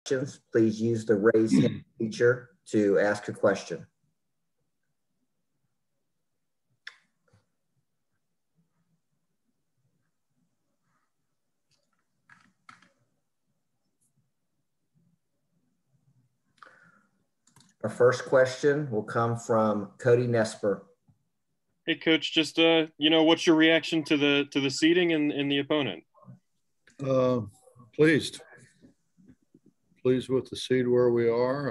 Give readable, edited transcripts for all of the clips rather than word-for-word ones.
questions, please use the raise hand feature to ask a question. Our first question will come from Cody Nesper. Hey, Coach, just, what's your reaction to the seeding and the opponent? Pleased with the seed where we are,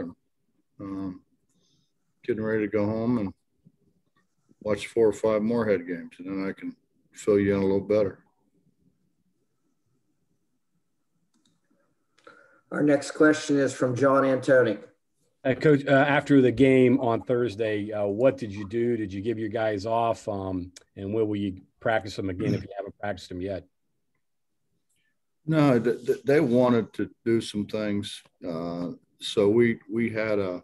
and getting ready to go home and watch 4 or 5 more head games, and then I can fill you in a little better. Our next question is from John Antoni. Coach, after the game on Thursday, what did you do? Did you give your guys off? And when will you practice them again if you haven't practiced them yet? No, they wanted to do some things. So we had an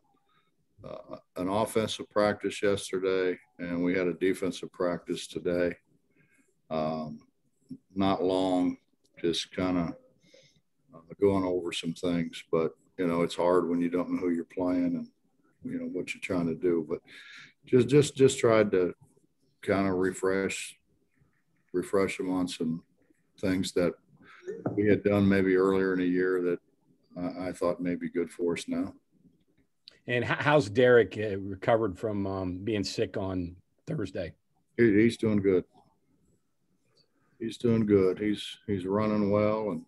offensive practice yesterday, and we had a defensive practice today. Not long, just kind of going over some things, but it's hard when you don't know who you're playing and what you're trying to do. But just tried to kind of refresh them on some things that we had done maybe earlier in the year that I thought may be good for us now. And how's Derek recovered from being sick on Thursday? He's doing good. He's doing good. He's running well, and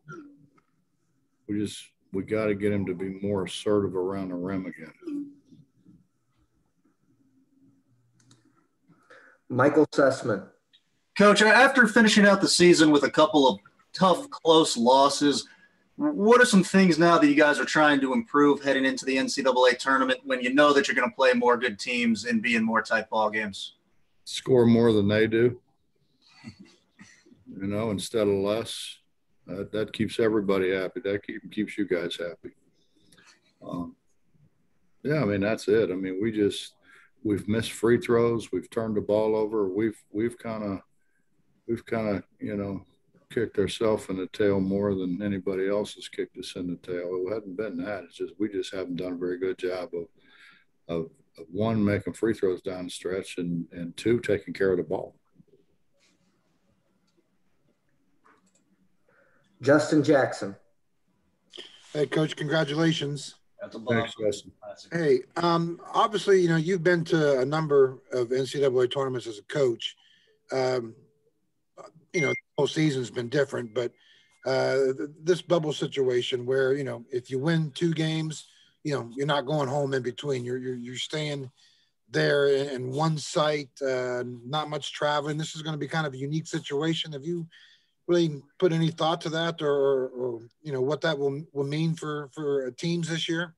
we got to get him to be more assertive around the rim again. Michael Sussman. Coach, after finishing out the season with a couple of tough, close losses, what are some things now that you guys are trying to improve heading into the NCAA tournament when you know that you're going to play more good teams and be in more tight ball games? Score more than they do, instead of less. That keeps everybody happy. That keeps you guys happy. That's it. We've missed free throws. We've turned the ball over. We've kind of kicked ourselves in the tail more than anybody else has kicked us in the tail. It hadn't been that. It's just we just haven't done a very good job of one, making free throws down the stretch, and 2, taking care of the ball. Justin Jackson. Hey, Coach, congratulations. Thanks, Justin. Hey, obviously, you've been to a number of NCAA tournaments as a coach. The whole season's been different, but this bubble situation where, if you win 2 games, you're not going home in between. You're staying there in one site, not much traveling. This is going to be kind of a unique situation. Have you really put any thought to that, or what that will mean for teams this year?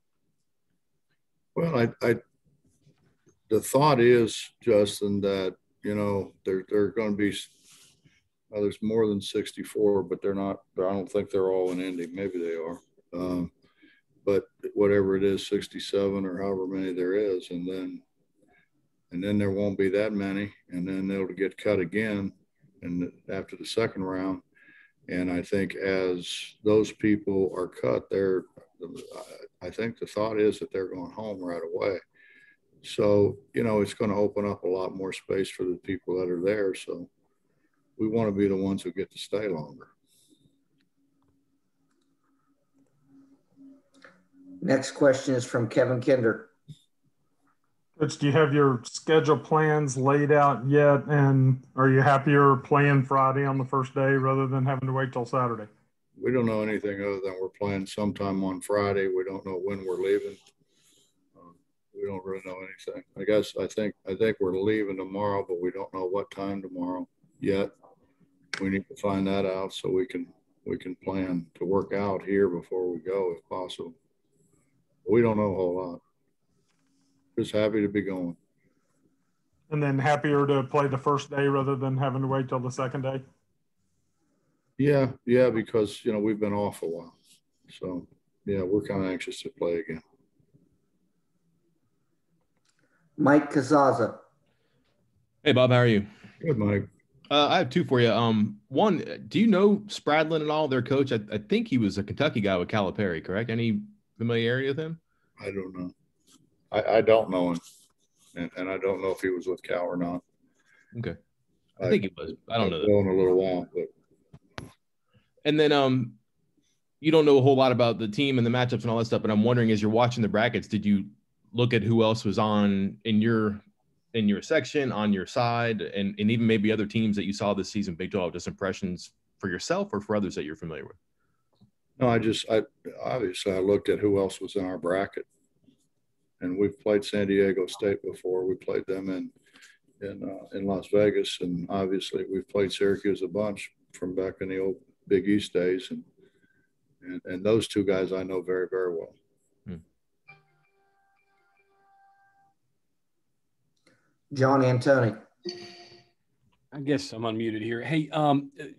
Well, the thought is, Justin, that they're going to be there's more than 64, but they're not. I don't think they're all in Indy. Maybe they are, but whatever it is, 67 or however many there is, and then there won't be that many, and then they'll get cut again. And after the second round, and I think as those people are cut, I think the thought is that they're going home right away. So, it's going to open up a lot more space for the people that are there. So we want to be the ones who get to stay longer. Next question is from Kevin Kinder. Coach, do you have your schedule plans laid out yet? And are you happier playing Friday on the first day rather than having to wait till Saturday? We don't know anything other than we're playing sometime on Friday. We don't know when we're leaving. We don't really know anything. I think we're leaving tomorrow, but we don't know what time tomorrow yet. We need to find that out so we can plan to work out here before we go if possible. We don't know a whole lot. Just happy to be going. And then happier to play the first day rather than having to wait till the second day? Yeah, because, we've been off a while. So, yeah, we're kind of anxious to play again. Mike Kazaza. Hey, Bob, how are you? Good, Mike. I have 2 for you. One, do you know Spradlin at all, their coach? I think he was a Kentucky guy with Calipari, correct? Any familiarity with him? I don't know. I don't know him, and I don't know if he was with Cal or not. Okay, I think he was. I don't know that. In a little while, but and then you don't know a whole lot about the team and the matchups and all that stuff, but I'm wondering, as you're watching the brackets, did you look at who else was on in your section, on your side, and even maybe other teams that you saw this season, Big 12, just impressions for yourself or for others that you're familiar with? No, I obviously I looked at who else was in our bracket, and we've played San Diego State before. We played them in Las Vegas, and obviously we've played Syracuse a bunch from back in the old Big East days, and those two guys I know very, very well. John Antoni. I guess I'm unmuted here. Hey,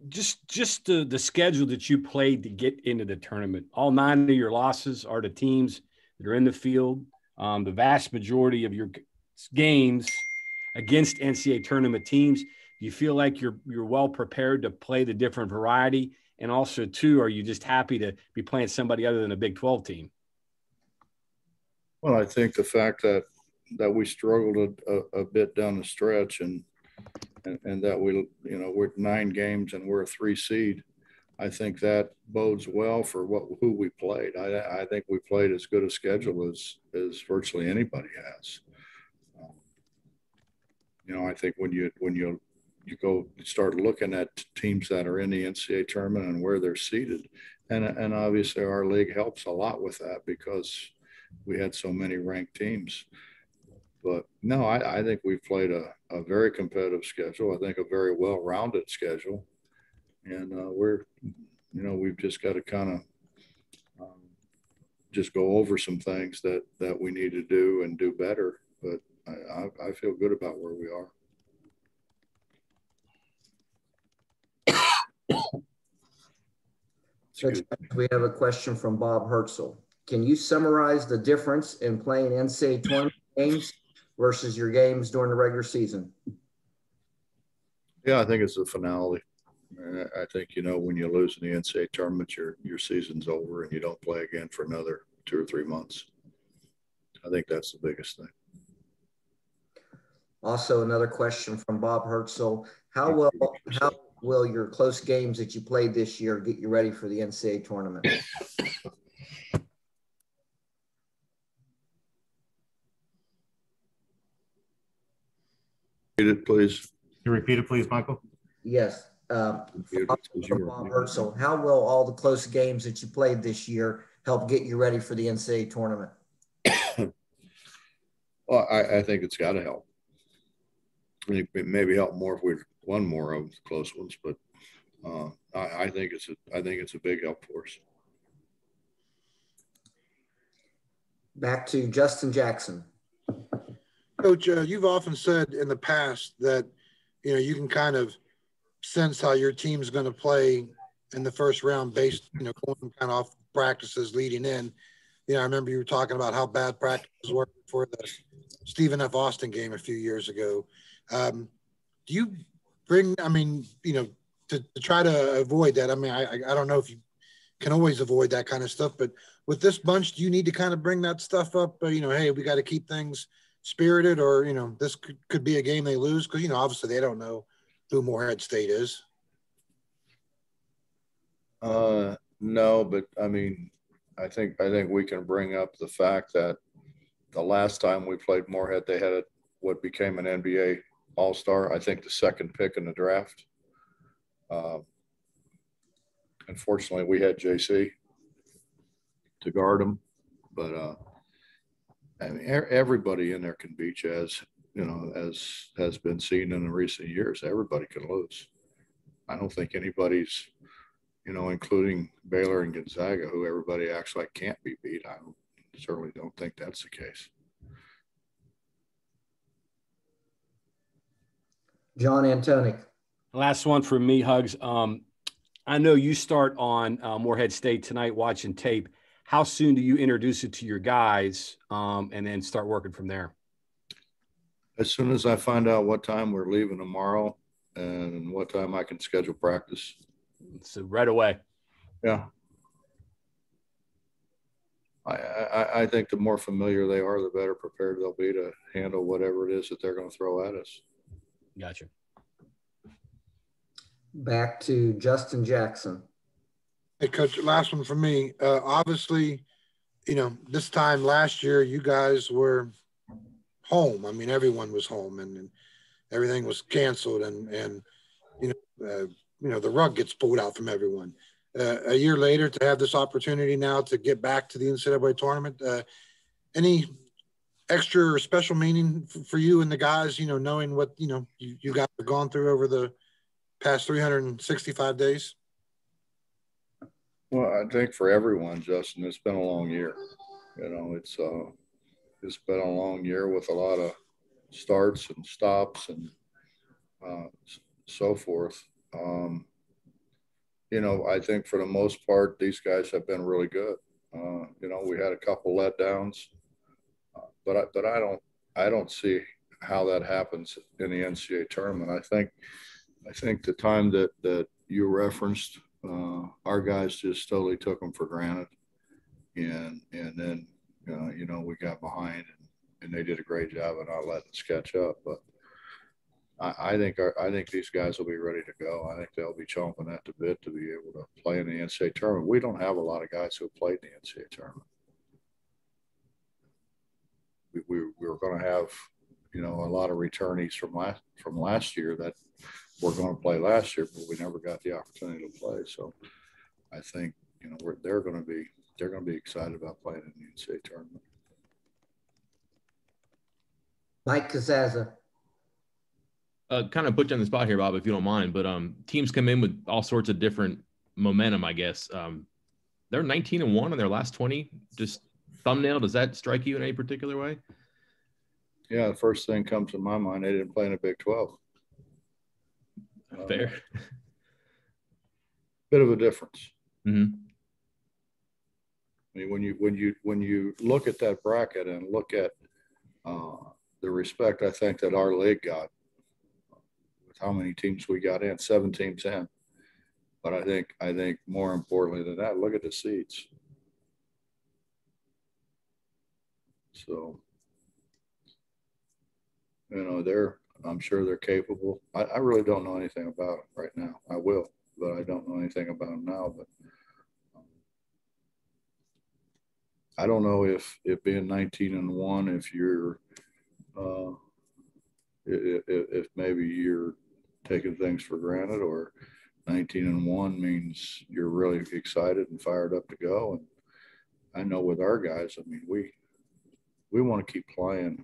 just the schedule that you played to get into the tournament. All 9 of your losses are to teams that are in the field. The vast majority of your games against NCAA tournament teams. Do you feel like you're well prepared to play the different variety? And also, too, are you just happy to be playing somebody other than a Big 12 team? Well, I think the fact that we struggled a bit down the stretch and that we're 9 games and we're a 3 seed, I think that bodes well for who we played. I think we played as good a schedule as virtually anybody has. I think when you go start looking at teams that are in the NCAA tournament and where they're seated, and obviously our league helps a lot with that because we had so many ranked teams. But no, I think we've played a very competitive schedule. I think a very well-rounded schedule, and we've just got to kind of just go over some things that we need to do and do better. But I feel good about where we are. Coach, we have a question from Bob Hertzel. Can you summarize the difference in playing NCAA tournament games versus your games during the regular season? Yeah, I think it's the finality. I think, when you lose in the NCAA tournament, your season's over and you don't play again for another 2 or 3 months. I think that's the biggest thing. Also, another question from Bob Hertzel. How will your close games that you played this year get you ready for the NCAA tournament? Repeat it, please. Can you repeat it, please, Michael? Yes. Bob Hertzel, how will all the close games that you played this year help get you ready for the NCAA tournament? Well, I think it's got to help. I think it maybe help more if we won more of the close ones, but I think it's a big help for us. Back to Justin Jackson. Coach, you've often said in the past that, you can kind of sense how your team's going to play in the first round based, going kind of off practices leading in. I remember you were talking about how bad practices were for the Stephen F. Austin game a few years ago. Do you bring, to try to avoid that? I don't know if you can always avoid that kind of stuff, but with this bunch, do you need to kind of bring that stuff up? Hey, we got to keep things spirited, or, this could be a game they lose because, obviously they don't know who Morehead State is. No, but I think we can bring up the fact that the last time we played Morehead, they had what became an NBA All-Star, I think the second pick in the draft. Unfortunately, we had JC to guard him, but everybody in there can beat you, as has been seen in the recent years. Everybody can lose. I don't think anybody's, including Baylor and Gonzaga, who everybody acts like can't be beat. I certainly don't think that's the case. John Antoni. Last one for me, Hugs. I know you start on Morehead State tonight watching tape. How soon do you introduce it to your guys and then start working from there? As soon as I find out what time we're leaving tomorrow and what time I can schedule practice. So right away. Yeah. I think the more familiar they are, the better prepared they'll be to handle whatever it is that they're going to throw at us. Gotcha. Back to Justin Jackson. Hey, Coach, last one for me. Obviously, you know, this time last year, you guys were home. I mean, everyone was home, and everything was canceled, and you know, the rug gets pulled out from everyone. A year later, to have this opportunity now to get back to the NCAA tournament, any extra or special meaning for you and the guys, you know, knowing what, you know, you guys have gone through over the past 365 days? Well, I think for everyone, Justin, it's been a long year. You know, it's been a long year with a lot of starts and stops and so forth. You know, I think for the most part, these guys have been really good. You know, we had a couple letdowns, but I don't see how that happens in the NCAA tournament. I think the time that you referenced, our guys just totally took them for granted, and then you know, we got behind, and they did a great job of not letting us catch up. But I think these guys will be ready to go. I think they'll be chomping at the bit to be able to play in the NCAA tournament. We don't have a lot of guys who have played in the NCAA tournament. We were going to have, you know, a lot of returnees from last year that were going to play last year, but we never got the opportunity to play. So I think, you know, they're going to be excited about playing in the NCAA tournament. Mike Kazaza. Kind of put you on the spot here, Bob, if you don't mind, but teams come in with all sorts of different momentum, I guess. They're 19-1 in their last 20. Just thumbnail, does that strike you in any particular way? Yeah, the first thing comes to my mind, they didn't play in the Big 12. Fair. Bit of a difference. Mm-hmm. I mean, when you look at that bracket and look at the respect I think that our league got, with how many teams we got in, 7 teams in. But I think more importantly than that, look at the seeds. So, you know, I'm sure they're capable. I really don't know anything about them right now. I will, but I don't know anything about them now. But I don't know if being 19-1, if you're, if maybe you're taking things for granted, or 19-1 means you're really excited and fired up to go. And I know with our guys, I mean, we want to keep playing.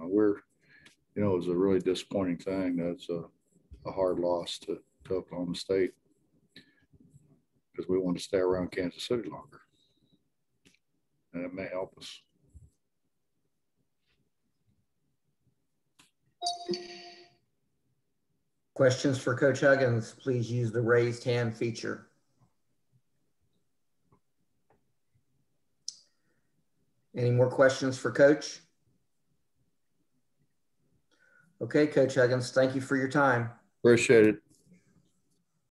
You know, it was a really disappointing thing. That's a hard loss to Oklahoma State, because we want to stay around Kansas City longer, and it may help us. Questions for Coach Huggins, please use the raised hand feature. Any more questions for Coach? Okay, Coach Huggins, thank you for your time. Appreciate it.